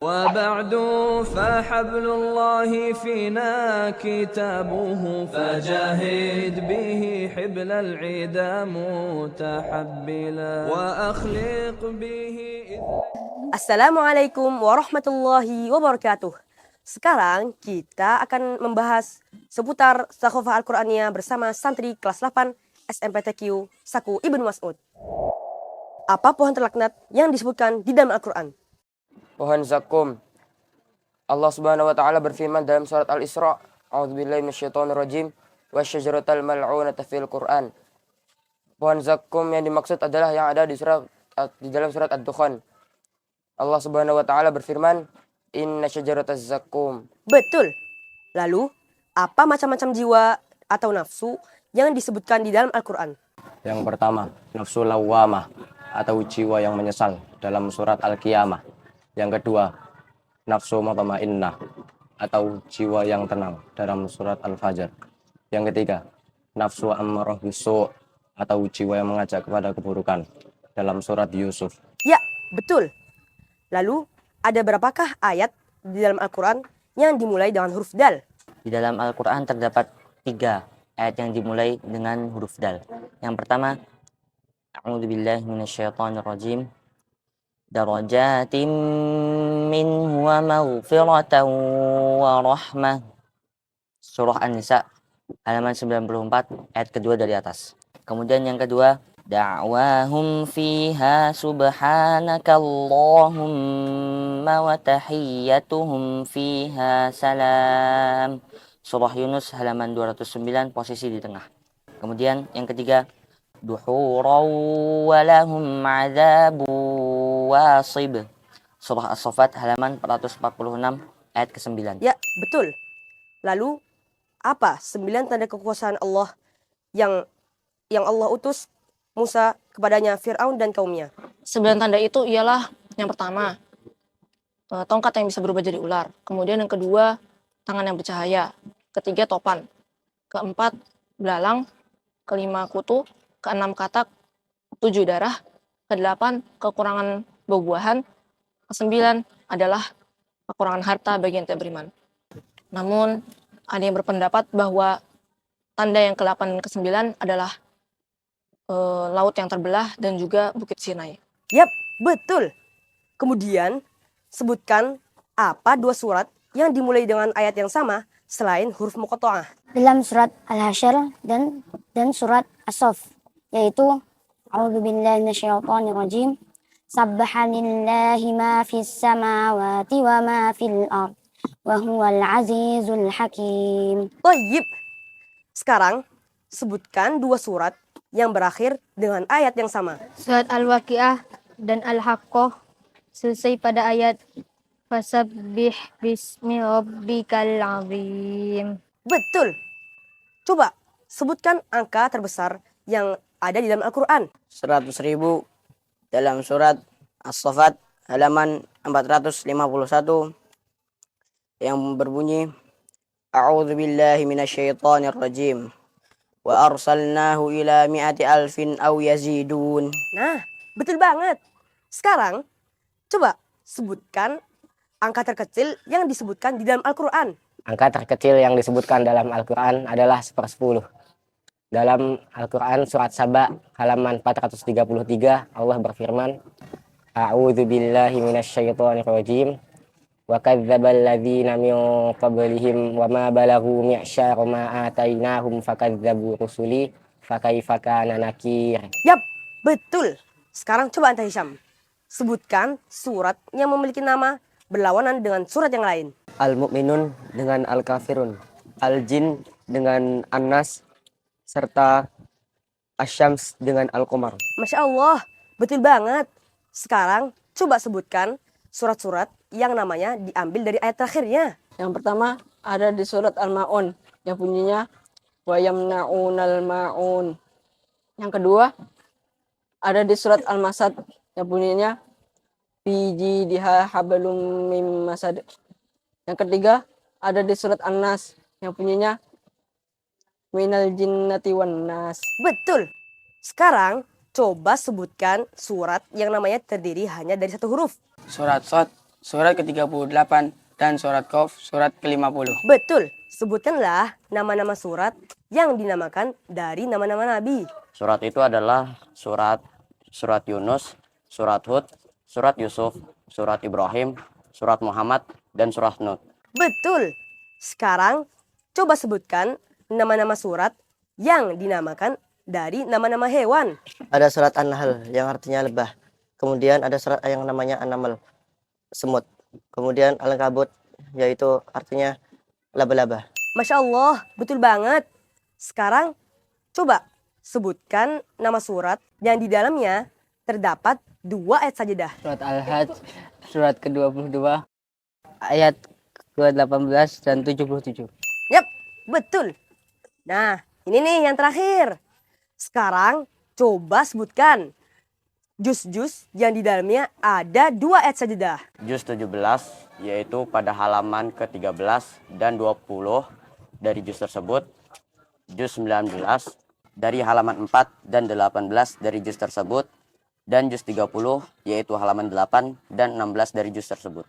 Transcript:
وبعد فحبل الله فينا كتابه فجاهد به حبل العدا متحبلا وأخلق به Assalamualaikum warahmatullahi wabarakatuh. Sekarang kita akan membahas seputar Sakhofah Al-Qur'aniyah bersama santri kelas 8 SMPTQ Saku Ibnu Mas'ud. Apa pohon terlaknat yang disebutkan di dalam Al-Qur'an? Pohon zakum. Allah Subhanahu wa taala berfirman dalam surat Al-Isra, A'udzubillahi minasyaitonirrajim, wasyajaratal mal'unata fil Qur'an. Pohon zakum yang dimaksud adalah yang ada di dalam surat Ad-Dukhan. Allah Subhanahu wa taala berfirman, Inna syajarataz zakum. Betul. Lalu, apa macam-macam jiwa atau nafsu yang disebutkan di dalam Al-Qur'an? Yang pertama, nafsu lawwamah atau jiwa yang menyesal dalam surat Al-Qiyamah. Yang kedua, nafsu mutmainnah atau jiwa yang tenang dalam surat Al-Fajr. Yang ketiga, nafsu ammarah bisu' atau jiwa yang mengajak kepada keburukan dalam surat Yusuf. Ya, betul. Lalu, ada berapakah ayat di dalam Al-Qur'an yang dimulai dengan huruf dal? Di dalam Al-Quran terdapat 3 ayat yang dimulai dengan huruf dal. Yang pertama, A'udzubillahi minasyaitonirrajim. Darajatim minhu wa maghfiratan wa rahmah. Surah An-Nisa halaman 94 ayat kedua dari atas. Kemudian yang kedua, da'wahum fiha subhanakallahumma wa tahiyyatuhum fiha salam. Surah Yunus halaman 209 posisi di tengah. Kemudian yang ketiga, duhuraw wa lahum adzabu wasib. Surah As-Saffat halaman 446 ayat ke-9. Ya, betul. Lalu, apa 9 tanda kekuasaan Allah yang Allah utus Musa kepadanya Fir'aun dan kaumnya? 9 tanda itu ialah yang pertama, tongkat yang bisa berubah jadi ular. Kemudian yang kedua, tangan yang bercahaya. Ketiga, topan. Keempat, belalang. Kelima, kutu. Keenam, katak. 7, darah. Kedelapan, kekurangan buah-buahan. Kesembilan adalah kekurangan harta bagi yang tidak beriman. Namun, ada yang berpendapat bahwa tanda yang ke-8 dan ke-9 adalah laut yang terbelah dan juga Bukit Sinai. Yap, betul. Kemudian, sebutkan apa 2 surat yang dimulai dengan ayat yang sama selain huruf muqatta'ah. Dalam surat Al-Hasyr dan surat As-Saff, yaitu A'udzubillahi minasyaitonirrajim. Sabbahalillahi ma fis samawati wa ma fil ard wa huwal azizul hakim. Thayyib. Sekarang, sebutkan 2 surat yang berakhir dengan ayat yang sama. Surat Al-Waqiah dan Al-Haqqah selesai pada ayat Fasabbih bismi rabbikal azim. Betul. Coba sebutkan angka terbesar yang ada di dalam Al-Qur'an. 100.000 dalam surat As-Saffat halaman 451 yang berbunyi A'udzubillahi minasyaitonirrajim. Wa arsalnahu ila mi'ati alfin aw yazidun. Nah, betul banget. Sekarang, coba sebutkan angka terkecil yang disebutkan di dalam Al-Qur'an. Angka terkecil yang disebutkan dalam Al-Quran adalah 1/10. Dalam Al-Quran surat Saba halaman 433 Allah berfirman, A'udzubillahi minasyaitonirrajim. Wa kadzdzabal ladzina min qablihim wa ma balaghu mi'syara ma atainahum fakadzdzabu rusuli fakaifa kana nakir. Yap, betul. Sekarang coba Anta Hisham. Sebutkan surat yang memiliki nama berlawanan dengan surat yang lain. Al-Mu'minun dengan Al-Kafirun, Al-Jin dengan An-Nas, serta Asy-Syams dengan Al-Qamar. Masya Allah, betul banget. Sekarang coba sebutkan surat-surat yang namanya diambil dari ayat terakhirnya. Yang pertama ada di surat Al-Ma'un yang bunyinya wa yamna'unal ma'un. Yang kedua ada di surat Al-Masad yang bunyinya fi jidha hablum mim masad. Yang ketiga ada di surat An-Nas yang bunyinya minal jinnati wan nas. Betul. Sekarang coba sebutkan surat yang namanya terdiri hanya dari 1 huruf. Surat Shad surat ke-38, dan surat Qaf, surat ke-50. Betul. Sebutkanlah nama-nama surat yang dinamakan dari nama-nama Nabi. Surat itu adalah surat Yunus, surat Hud, surat Yusuf, surat Ibrahim, surat Muhammad, dan surat Nuh. Betul. Sekarang coba sebutkan nama-nama surat yang dinamakan dari nama-nama hewan. Ada surat An-Nahl yang artinya lebah. Kemudian ada surat yang namanya An-Naml, semut. Kemudian Al-Ankabut, yaitu artinya laba-laba. Masya Allah, betul banget. Sekarang coba sebutkan nama surat yang di dalamnya terdapat 2 ayat sajadah. Surat Al-Hajj, surat ke-22, ayat ke-18 dan 77. Yap, betul. Nah, ini nih yang terakhir. Sekarang coba sebutkan juz-juz yang di dalamnya ada 2 ayat sajadah. Juz 17 yaitu pada halaman ke-13 dan 20 dari juz tersebut. Juz 19 dari halaman 4 dan 18 dari juz tersebut. Dan juz 30 yaitu halaman 8 dan 16 dari juz tersebut.